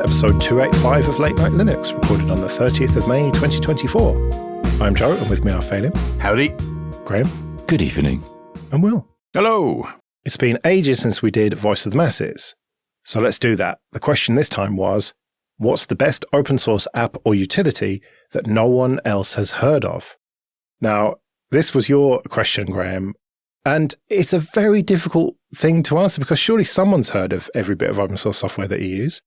episode 285 of Late Night Linux, recorded on the 30th of May 2024. I'm Joe, and with me are Phelim. Howdy. Graham. Good evening. And Will. Hello. It's been ages since we did Voice of the Masses, so let's do that. The question this time was, what's the best open source app or utility that no one else has heard of? Now, this was your question, Graham, and it's a very difficult thing to answer because surely someone's heard of every bit of open source software that you use.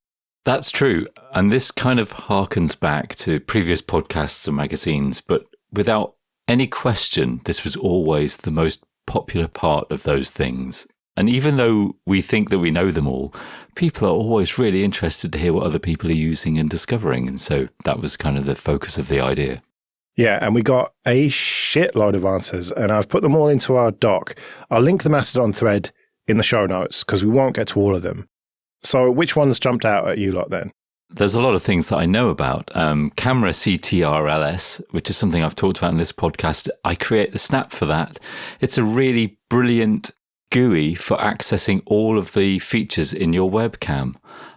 That's true. And this kind of harkens back to previous podcasts and magazines, but without any question, this was always the most popular part of those things. And even though we think that we know them all, people are always really interested to hear what other people are using and discovering. And so that was kind of the focus of the idea. Yeah, and we got a shitload of answers, and I've put them all into our doc. I'll link the Mastodon thread in the show notes because we won't get to all of them. So which ones jumped out at you lot then? There's a lot of things that I know about. Camera CTRLS, which is something I've talked about in this podcast. I create the snap for that. It's a really brilliant GUI for accessing all of the features in your webcam.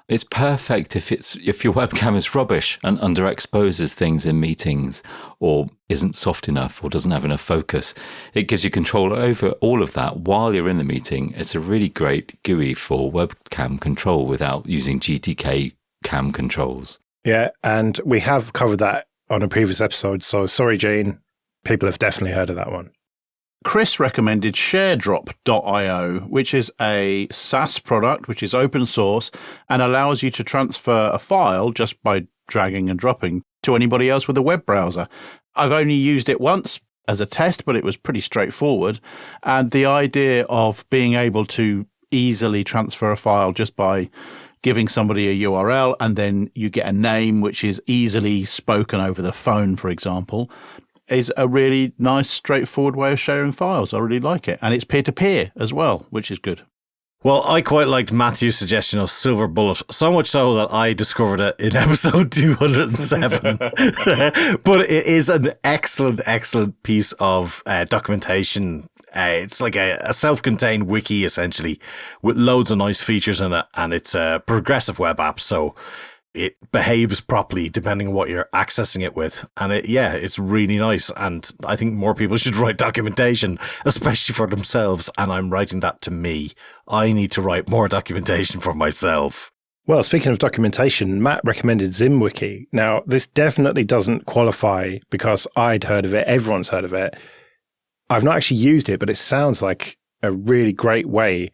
It's perfect if your webcam is rubbish and underexposes things in meetings or isn't soft enough or doesn't have enough focus. It gives you control over all of that while you're in the meeting. It's a really great GUI for webcam control without using GTK cam controls. Yeah, and we have covered that on a previous episode, so sorry, Jane. People have definitely heard of that one. Chris recommended sharedrop.io, which is a SaaS product, which is open source and allows you to transfer a file just by dragging and dropping to anybody else with a web browser. I've only used it once as a test, but it was pretty straightforward. And the idea of being able to easily transfer a file just by giving somebody a URL and then you get a name which is easily spoken over the phone, for example, is a really nice, straightforward way of sharing files. I really like it. And it's peer-to-peer as well, which is good. Well, I quite liked Matthew's suggestion of Silver Bullet, so much so that I discovered it in episode 207. But it is an excellent, excellent piece of documentation. It's like a self-contained wiki, essentially, with loads of nice features in it. And it's a progressive web app, so it behaves properly depending on what you're accessing it with. And it's really nice. And I think more people should write documentation, especially for themselves. And I'm writing that to me. I need to write more documentation for myself. Well, speaking of documentation, Matt recommended ZimWiki. Now, this definitely doesn't qualify because I'd heard of it. Everyone's heard of it. I've not actually used it, but it sounds like a really great way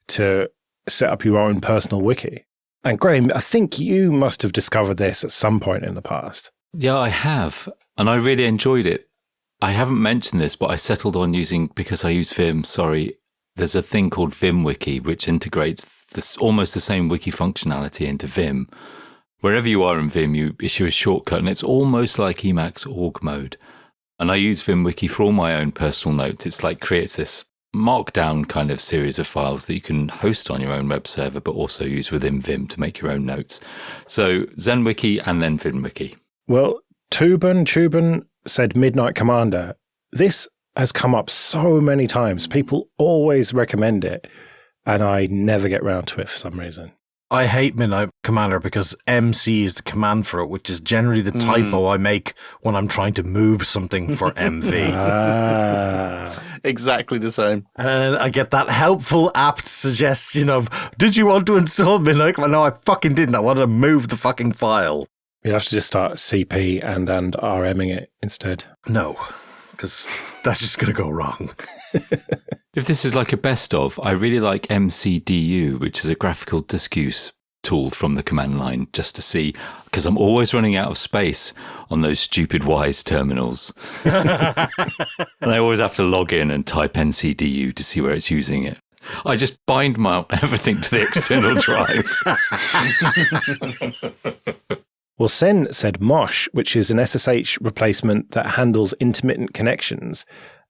to set up your own personal wiki. And Graham, I think you must have discovered this at some point in the past. Yeah, I have. And I really enjoyed it. I haven't mentioned this, but I settled on using, because I use Vim, there's a thing called VimWiki, which integrates this almost the same wiki functionality into Vim. Wherever you are in Vim, you issue a shortcut, and it's almost like Emacs org mode. And I use VimWiki for all my own personal notes. It's like creates this markdown kind of series of files that you can host on your own web server, but also use within Vim to make your own notes. So ZenWiki and then VimWiki. Well, Tuban said Midnight Commander. This has come up so many times. People always recommend it, and I never get round to it for some reason. I hate Midnight Commander because MC is the command for it, which is generally the typo I make when I'm trying to move something for MV. Exactly the same. And I get that helpful apt suggestion of, did you want to install Midnight Commander? No, I fucking didn't. I wanted to move the fucking file. You'd have to just start CP and RMing it instead. No, because that's just going to go wrong. If this is like a best of, I really like MCDU, which is a graphical disk use tool from the command line, just to see, because I'm always running out of space on those stupid Wise terminals. And I always have to log in and type MCDU to see where it's using it. I just bind mount everything to the external drive. Well, Sen said Mosh, which is an SSH replacement that handles intermittent connections.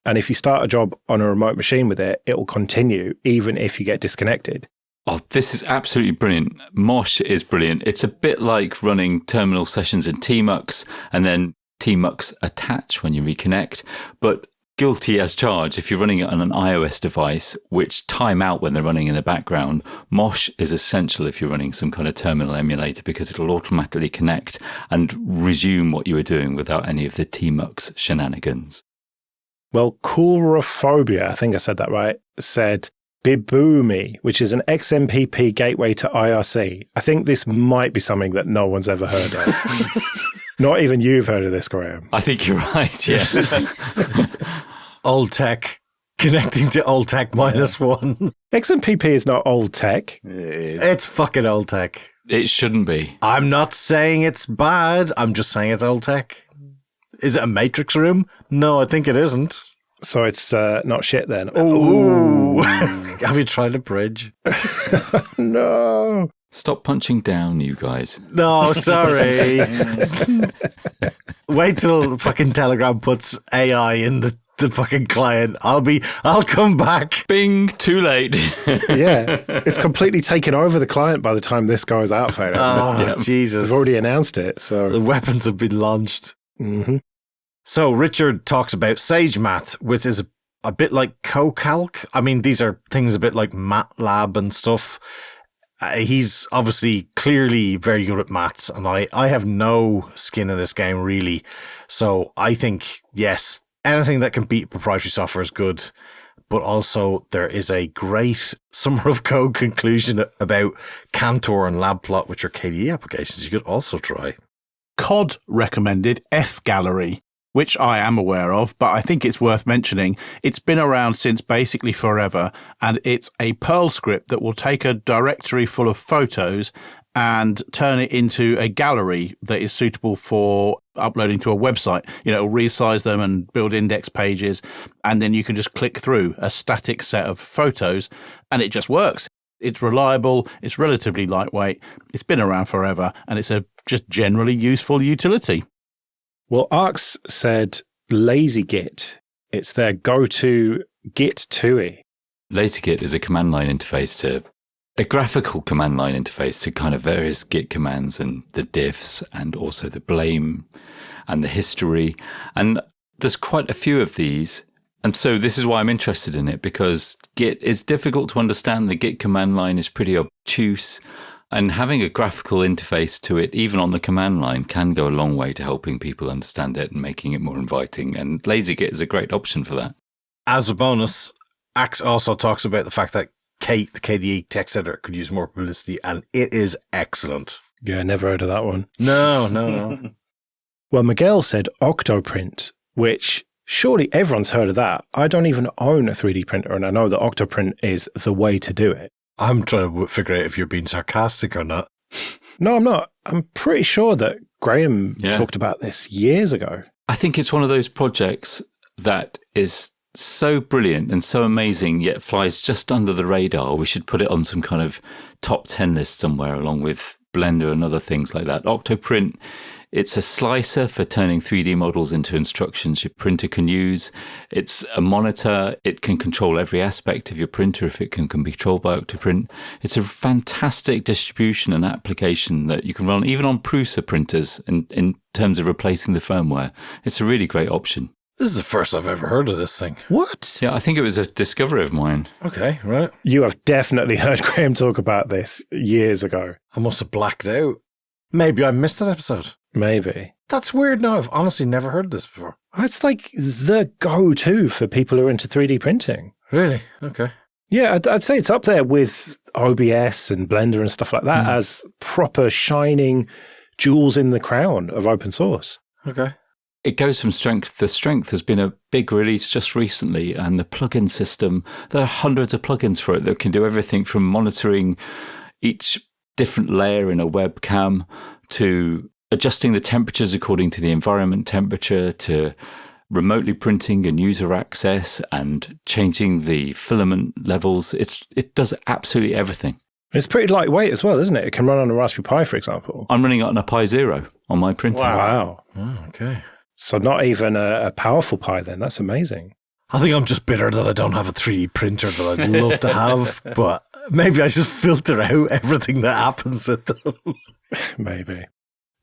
And if you start a job on a remote machine with it, it will continue even if you get disconnected. Oh, this is absolutely brilliant. Mosh is brilliant. It's a bit like running terminal sessions in tmux and then tmux attach when you reconnect. But guilty as charged if you're running it on an iOS device, which time out when they're running in the background. Mosh is essential if you're running some kind of terminal emulator because it'll automatically connect and resume what you were doing without any of the tmux shenanigans. Well, Coulrophobia, I think I said that right, said Biboomi, which is an XMPP gateway to IRC. I think this might be something that no one's ever heard of. Not even you've heard of this, Graham. I think you're right, yeah. Old tech connecting to old tech -1. XMPP is not old tech. It's fucking old tech. It shouldn't be. I'm not saying it's bad. I'm just saying it's old tech. Is it a matrix room? No, I think it isn't. So it's not shit then. Ooh. Have you tried a bridge? No. Stop punching down, you guys. No, sorry. Wait till fucking Telegram puts AI in the fucking client. I'll come back. Bing, too late. Yeah. It's completely taken over the client by the time this goes out, Fader. Oh, Jesus. They've already announced it, so. The weapons have been launched. Mm-hmm. So Richard talks about SageMath, which is a bit like CoCalc. I mean, these are things a bit like MATLAB and stuff. He's obviously clearly very good at maths, and I have no skin in this game, really. So I think, yes, anything that can beat proprietary software is good. But also there is a great Summer of Code conclusion about Cantor and LabPlot, which are KDE applications you could also try. COD recommended F-Gallery, which I am aware of, but I think it's worth mentioning. It's been around since basically forever, and it's a Perl script that will take a directory full of photos and turn it into a gallery that is suitable for uploading to a website. It'll resize them and build index pages, and then you can just click through a static set of photos, and it just works. It's reliable, it's relatively lightweight, it's been around forever, and it's a just generally useful utility. Well, Arx said LazyGit. It's their go-to Git TUI. LazyGit is a command line interface to a graphical command line interface to kind of various Git commands and the diffs and also the blame and the history. And there's quite a few of these. And so this is why I'm interested in it, because Git is difficult to understand. The Git command line is pretty obtuse. And having a graphical interface to it, even on the command line, can go a long way to helping people understand it and making it more inviting. And LazyGit is a great option for that. As a bonus, Axe also talks about the fact that Kate, the KDE text editor, could use more publicity, and it is excellent. Yeah, never heard of that one. No. Well, Miguel said Octoprint, which surely everyone's heard of that. I don't even own a 3D printer, and I know that Octoprint is the way to do it. I'm trying to figure out if you're being sarcastic or not. No, I'm not. I'm pretty sure that Graham talked about this years ago. I think it's one of those projects that is so brilliant and so amazing, yet flies just under the radar. We should put it on some kind of top 10 list somewhere, along with Blender and other things like that. Octoprint, it's a slicer for turning 3D models into instructions your printer can use. It's a monitor. It can control every aspect of your printer if it can be controlled by Octoprint. It's a fantastic distribution and application that you can run even on Prusa printers in terms of replacing the firmware. It's a really great option. This is the first I've ever heard of this thing. What? Yeah, I think it was a discovery of mine. Okay, right. You have definitely heard Graham talk about this years ago. I must have blacked out. Maybe I missed that episode. Maybe. That's weird. No, I've honestly never heard this before. It's like the go-to for people who are into 3D printing. Really? Okay. Yeah, I'd say it's up there with OBS and Blender and stuff like that as proper shining jewels in the crown of open source. Okay. It goes from strength to strength. There's been a big release just recently, and the plugin system, there are hundreds of plugins for it that can do everything from monitoring each different layer in a webcam to adjusting the temperatures according to the environment temperature, to remotely printing and user access and changing the filament levels. It does absolutely everything. It's pretty lightweight as well, isn't it? It can run on a Raspberry Pi, for example. I'm running it on a Pi Zero on my printer. Wow. Oh, okay. So not even a powerful Pi then. That's amazing. I think I'm just bitter that I don't have a 3D printer that I'd love to have, but maybe I just filter out everything that happens with them. Maybe.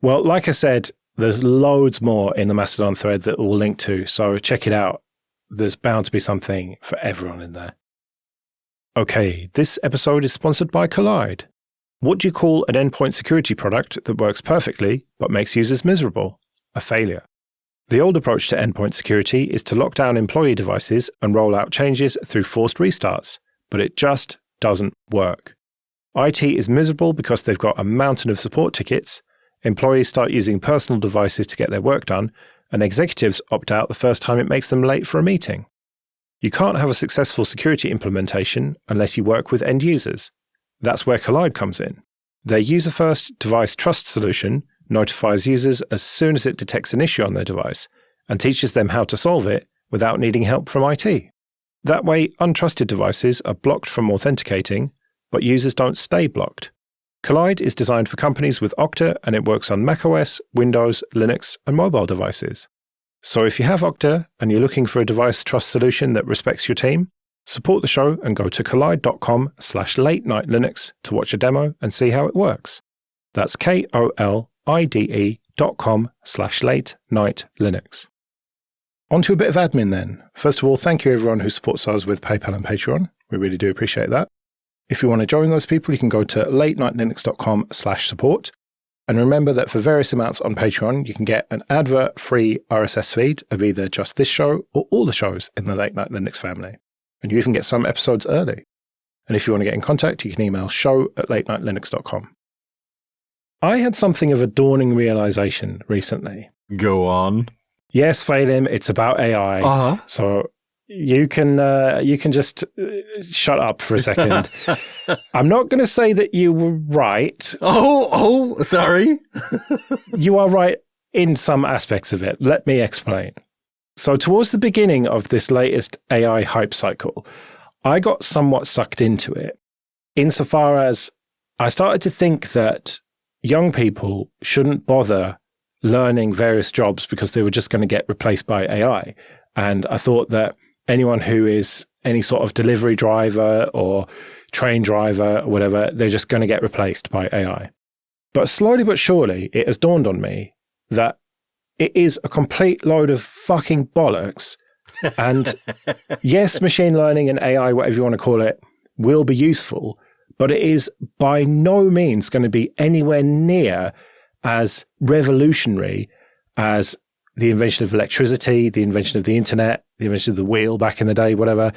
Well, like I said, there's loads more in the Mastodon thread that we'll link to, so check it out. there's bound to be something for everyone in there. Okay, this episode is sponsored by Kolide. What do you call an endpoint security product that works perfectly but makes users miserable? A failure. The old approach to endpoint security is to lock down employee devices and roll out changes through forced restarts, but it just doesn't work. IT is miserable because they've got a mountain of support tickets, employees start using personal devices to get their work done, and executives opt out the first time it makes them late for a meeting. You can't have a successful security implementation unless you work with end users. That's where Kolide comes in. Their user-first device trust solution notifies users as soon as it detects an issue on their device and teaches them how to solve it without needing help from IT. That way, untrusted devices are blocked from authenticating, but users don't stay blocked. Kolide is designed for companies with Okta, and it works on macOS, Windows, Linux, and mobile devices. So if you have Okta and you're looking for a device trust solution that respects your team, support the show and go to kolide.com/late-night-linux to watch a demo and see how it works. That's kolide.com/late-night-linux. On to a bit of admin then. First of all, thank you everyone who supports us with PayPal and Patreon. We really do appreciate that. If you want to join those people, you can go to late-night-linux.com/support. And remember that for various amounts on Patreon, you can get an advert-free RSS feed of either just this show or all the shows in the Late Night Linux family. And you even get some episodes early. And if you want to get in contact, you can email show@latenightlinux.com. I had something of a dawning realization recently. Go on. Yes, Phelim, it's about AI. Uh-huh. So you can just shut up for a second. I'm not going to say that you were right. Oh, sorry. You are right in some aspects of it. Let me explain. So towards the beginning of this latest AI hype cycle, I got somewhat sucked into it, insofar as I started to think that young people shouldn't bother learning various jobs because they were just going to get replaced by AI. And I thought that anyone who is any sort of delivery driver or train driver or whatever, they're just going to get replaced by AI. But slowly but surely, it has dawned on me that it is a complete load of fucking bollocks. And yes, machine learning and AI, whatever you want to call it, will be useful, but it is by no means going to be anywhere near as revolutionary as the invention of electricity, the invention of the internet, the invention of the wheel back in the day, whatever.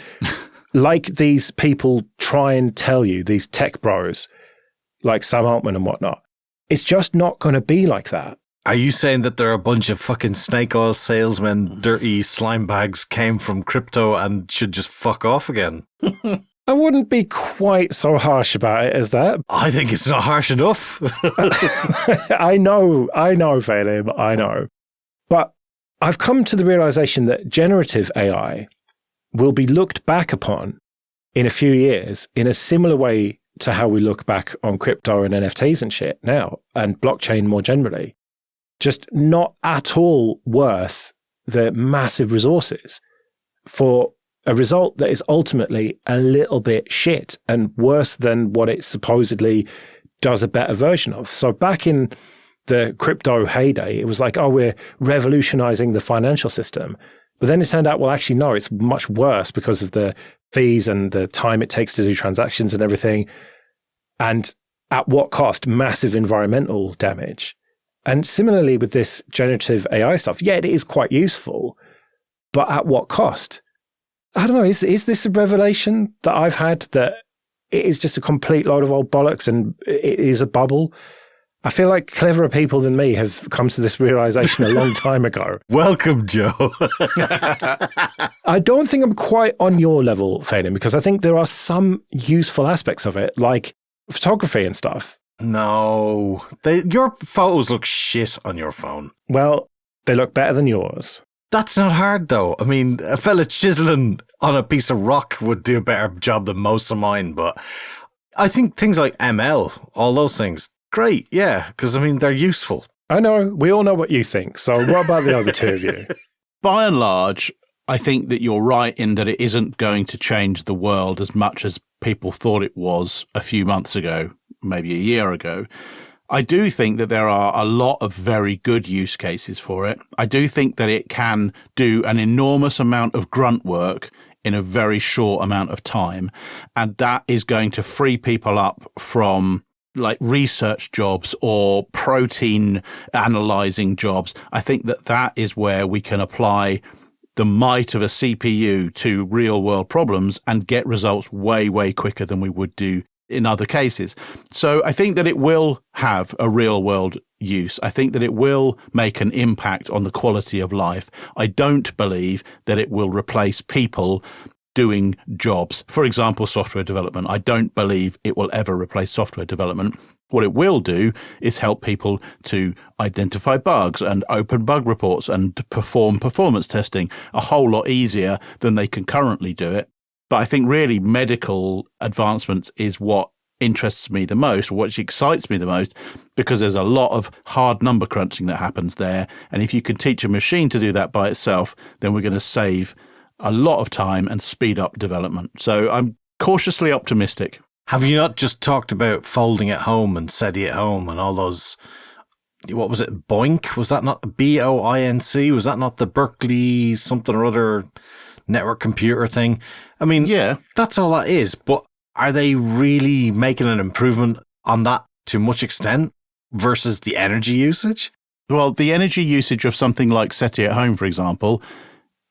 Like these people try and tell you, these tech bros, like Sam Altman and whatnot. It's just not going to be like that. Are you saying that there are a bunch of fucking snake oil salesmen, dirty slime bags came from crypto and should just fuck off again? I wouldn't be quite so harsh about it as that. I think it's not harsh enough. I know, Phelim, I know. But I've come to the realization that generative AI will be looked back upon in a few years in a similar way to how we look back on crypto and NFTs and shit now, and blockchain more generally. Just not at all worth the massive resources for a result that is ultimately a little bit shit and worse than what it supposedly does a better version of. So back in the crypto heyday, it was like, oh, we're revolutionizing the financial system. But then it turned out, well, actually, no, it's much worse because of the fees and the time it takes to do transactions and everything. And at what cost? Massive environmental damage. And similarly with this generative AI stuff, yeah, it is quite useful, but at what cost? I don't know, is this a revelation that I've had that it is just a complete load of old bollocks and it is a bubble? I feel like cleverer people than me have come to this realization a long time ago. Welcome, Joe. I don't think I'm quite on your level, Phelim, because I think there are some useful aspects of it, like photography and stuff. No, your photos look shit on your phone. Well, they look better than yours. That's not hard, though. I mean, a fella chiseling on a piece of rock would do a better job than most of mine, but I think things like ML, all those things, great, yeah, because, I mean, they're useful. I know. We all know what you think. So what about the other two of you? By and large, I think that you're right in that it isn't going to change the world as much as people thought it was a few months ago, maybe a year ago. I do think that there are a lot of very good use cases for it. I do think that it can do an enormous amount of grunt work in a very short amount of time. And that is going to free people up from like research jobs or protein analyzing jobs. I think that that is where we can apply the might of a CPU to real world problems and get results way, way quicker than we would do in other cases. So I think that it will have a real world use. I think that it will make an impact on the quality of life. I don't believe that it will replace people doing jobs. For example, software development. I don't believe it will ever replace software development. What it will do is help people to identify bugs and open bug reports and perform performance testing a whole lot easier than they can currently do it. But I think really medical advancements is what interests me the most, or what excites me the most, because there's a lot of hard number crunching that happens there. And if you can teach a machine to do that by itself, then we're going to save a lot of time and speed up development. So I'm cautiously optimistic. Have you not just talked about folding at home and SETI at home and all those, what was it, Boink? Was that not BOINC? Was that not the Berkeley something or other network computer thing? I mean, yeah, that's all that is. But are they really making an improvement on that to much extent versus the energy usage? Well, the energy usage of something like SETI at home, for example,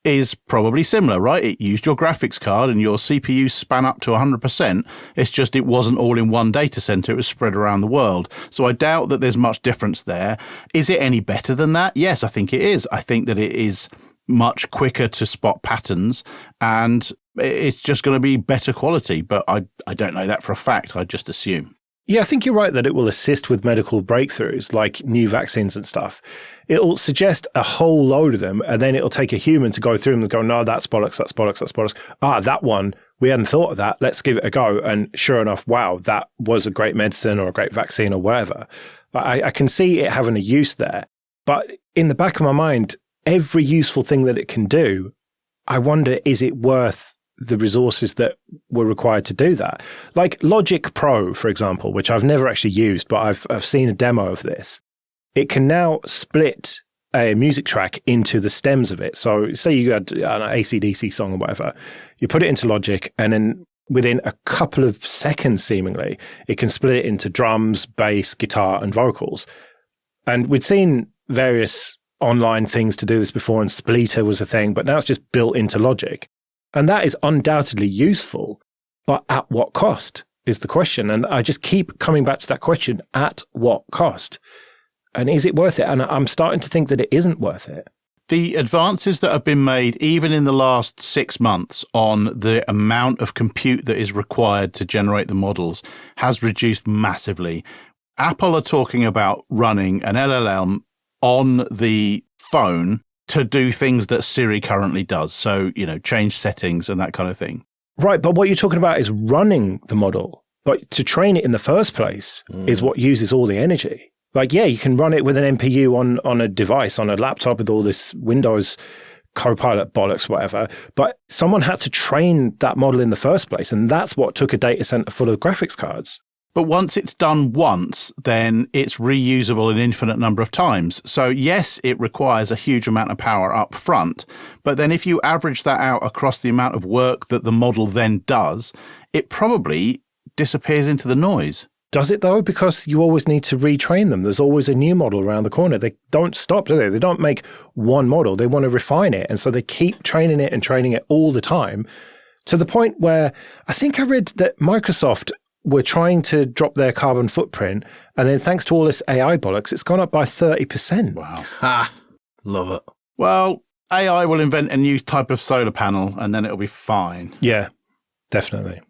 is probably similar, right? It used your graphics card and your CPU span up to 100%. It's just it wasn't all in one data center. It was spread around the world. So I doubt that there's much difference there. Is it any better than that? Yes, I think it is. I think that it is much quicker to spot patterns, and it's just going to be better quality. But I don't know that for a fact. I just assume. Yeah, I think you're right that it will assist with medical breakthroughs like new vaccines and stuff. It'll suggest a whole load of them, and then it'll take a human to go through them and go, no, that's bollocks, that's bollocks, that's bollocks. Ah, that one, we hadn't thought of that. Let's give it a go. And sure enough, wow, that was a great medicine or a great vaccine or whatever. I can see it having a use there. But in the back of my mind, every useful thing that it can do, I wonder, is it worth the resources that were required to do that? Like Logic Pro, for example, which I've never actually used, but I've seen a demo of this. It can now split a music track into the stems of it. So say you had an AC/DC song or whatever, you put it into Logic, and then within a couple of seconds, seemingly, it can split it into drums, bass, guitar, and vocals. And we'd seen various online things to do this before, and Splitter was a thing, but now it's just built into Logic. And that is undoubtedly useful, but at what cost is the question. And I just keep coming back to that question, at what cost? And is it worth it? And I'm starting to think that it isn't worth it. The advances that have been made, even in the last 6 months, on the amount of compute that is required to generate the models has reduced massively. Apple are talking about running an LLM on the phone to do things that Siri currently does. So, change settings and that kind of thing. Right. But what you're talking about is running the model. But to train it in the first place is what uses all the energy. Like, yeah, you can run it with an NPU on a device, on a laptop with all this Windows Copilot bollocks, whatever. But someone had to train that model in the first place. And that's what took a data center full of graphics cards. But once it's done once, then it's reusable an infinite number of times. So yes, it requires a huge amount of power up front. But then if you average that out across the amount of work that the model then does, it probably disappears into the noise. Does it though? Because you always need to retrain them. There's always a new model around the corner. They don't stop, do they? They don't make one model. They want to refine it. And so they keep training it all the time, to the point where I think I read that Microsoft were trying to drop their carbon footprint. And then thanks to all this AI bollocks, it's gone up by 30%. Wow. Love it. Well, AI will invent a new type of solar panel and then it'll be fine. Yeah, definitely.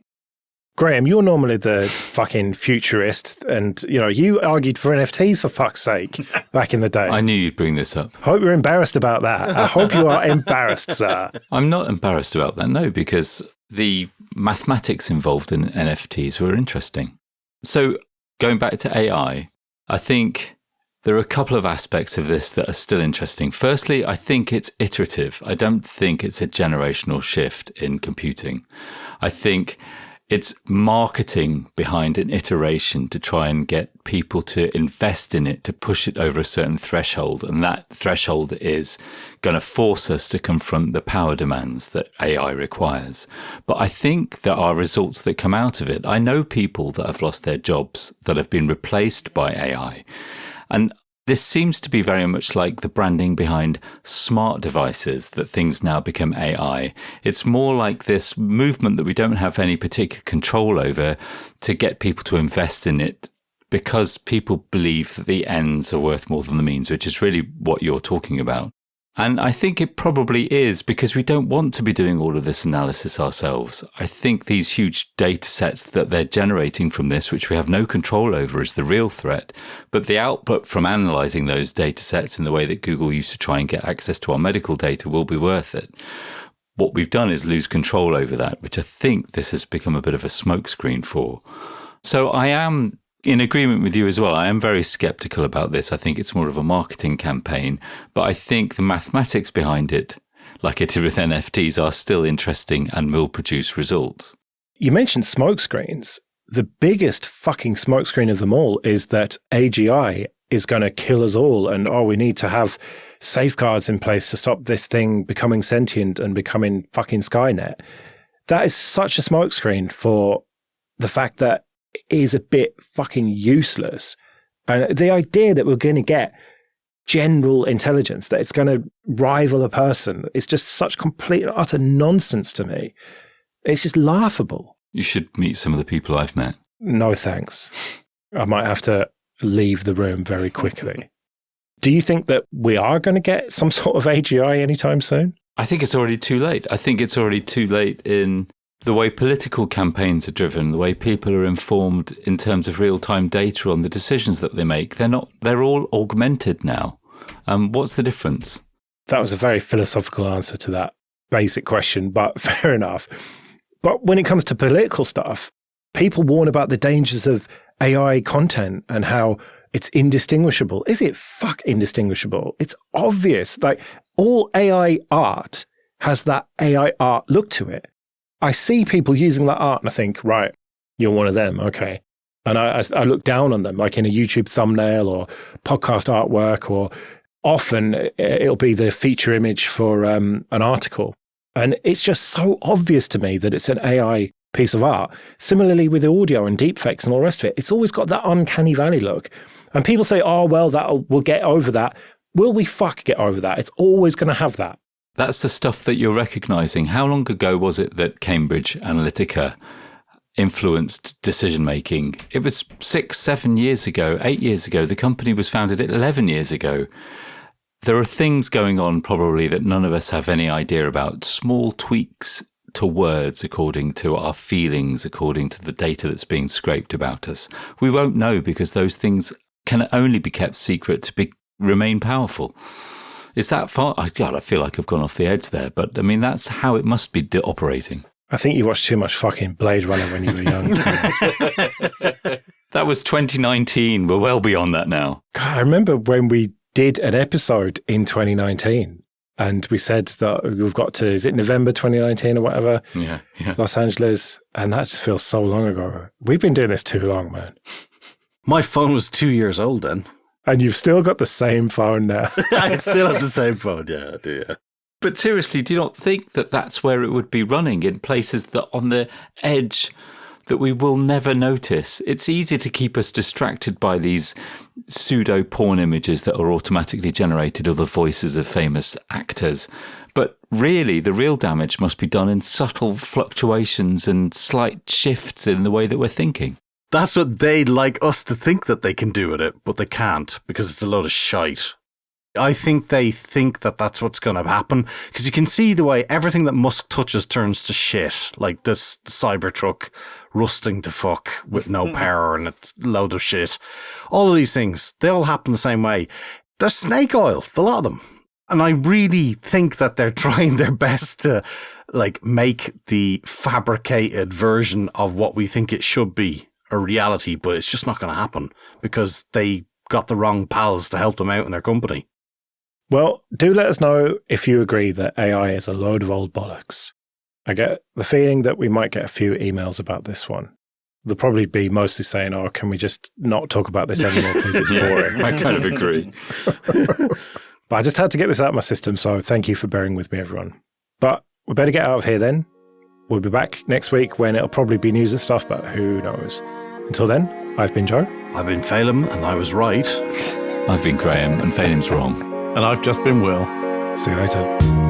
Graham, you're normally the fucking futurist, and you argued for NFTs for fuck's sake back in the day. I knew you'd bring this up. Hope you're embarrassed about that. I hope you are embarrassed, sir. I'm not embarrassed about that, no, because the mathematics involved in NFTs were interesting. So going back to AI, I think there are a couple of aspects of this that are still interesting. Firstly, I think it's iterative. I don't think it's a generational shift in computing. I think It's marketing behind an iteration to try and get people to invest in it, to push it over a certain threshold. And that threshold is going to force us to confront the power demands that AI requires. But I think there are results that come out of it. I know people that have lost their jobs that have been replaced by AI. And this seems to be very much like the branding behind smart devices, that things now become AI. It's more like this movement that we don't have any particular control over to get people to invest in it because people believe that the ends are worth more than the means, which is really what you're talking about. And I think it probably is because we don't want to be doing all of this analysis ourselves. I think these huge data sets that they're generating from this, which we have no control over, is the real threat. But the output from analysing those data sets in the way that Google used to try and get access to our medical data will be worth it. What we've done is lose control over that, which I think this has become a bit of a smokescreen for. So I am in agreement with you as well. I am very skeptical about this. I think it's more of a marketing campaign, but I think the mathematics behind it, like it is with NFTs, are still interesting and will produce results. You mentioned smokescreens. The biggest fucking smokescreen of them all is that AGI is going to kill us all, and we need to have safeguards in place to stop this thing becoming sentient and becoming fucking Skynet. That is such a smokescreen for the fact that is a bit fucking useless. And the idea that we're going to get general intelligence, that it's going to rival a person, is just such complete and utter nonsense to me. It's just laughable. You should meet some of the people I've met. No thanks. I might have to leave the room very quickly. Do you think that we are going to get some sort of AGI anytime soon? I think it's already too late. I think it's already too late in the way political campaigns are driven, the way people are informed in terms of real-time data on the decisions that they make. They're all augmented now. What's the difference? That was a very philosophical answer to that basic question, but fair enough. But when it comes to political stuff, people warn about the dangers of AI content and how it's indistinguishable. Is it indistinguishable? It's obvious. Like, all AI art has that AI art look to it. I see people using that art and I think, right, you're one of them, okay. And I look down on them, like in a YouTube thumbnail or podcast artwork, or often it'll be the feature image for an article. And it's just so obvious to me that it's an AI piece of art. Similarly with audio and deepfakes and all the rest of it, it's always got that uncanny valley look. And people say, well, we'll get over that. Will we get over that? It's always going to have that. That's the stuff that you're recognising. How long ago was it that Cambridge Analytica influenced decision-making? It was 6, 7 years ago, 8 years ago. The company was founded 11 years ago. There are things going on probably that none of us have any idea about. Small tweaks to words according to our feelings, according to the data that's being scraped about us. We won't know because those things can only be kept secret to remain powerful. Is that far? God, I feel like I've gone off the edge there, but I mean, that's how it must be operating. I think you watched too much fucking Blade Runner when you were young. That was 2019. We're well beyond that now. God, I remember when we did an episode in 2019 and we said that we've got to, is it November 2019 or whatever? Yeah. Los Angeles. And that just feels so long ago. We've been doing this too long, man. My phone was 2 years old then. And you've still got the same phone now. I still have the same phone, yeah, I do, yeah. But seriously, do you not think that that's where it would be running, in places that on the edge that we will never notice? It's easy to keep us distracted by these pseudo porn images that are automatically generated of the voices of famous actors. But really, the real damage must be done in subtle fluctuations and slight shifts in the way that we're thinking. That's what they'd like us to think that they can do with it, but they can't because it's a load of shite. I think they think that that's what's going to happen because you can see the way everything that Musk touches turns to shit, like this Cybertruck rusting to fuck with no power and it's a load of shit. All of these things, they all happen the same way. They're snake oil, a lot of them. And I really think that they're trying their best to make the fabricated version of what we think it should be a reality, but it's just not going to happen because they got the wrong pals to help them out in their company. Well, do let us know if you agree that AI is a load of old bollocks. I get the feeling that we might get a few emails about this one. They'll probably be mostly saying, oh, can we just not talk about this anymore, please? It's boring. I kind of agree. But I just had to get this out of my system, so thank you for bearing with me, everyone. But we better get out of here then. We'll be back next week when it'll probably be news and stuff, but who knows. Until then, I've been Joe. I've been Phelim, and I was right. I've been Graham, and Phelim's wrong. And I've just been Will. See you later.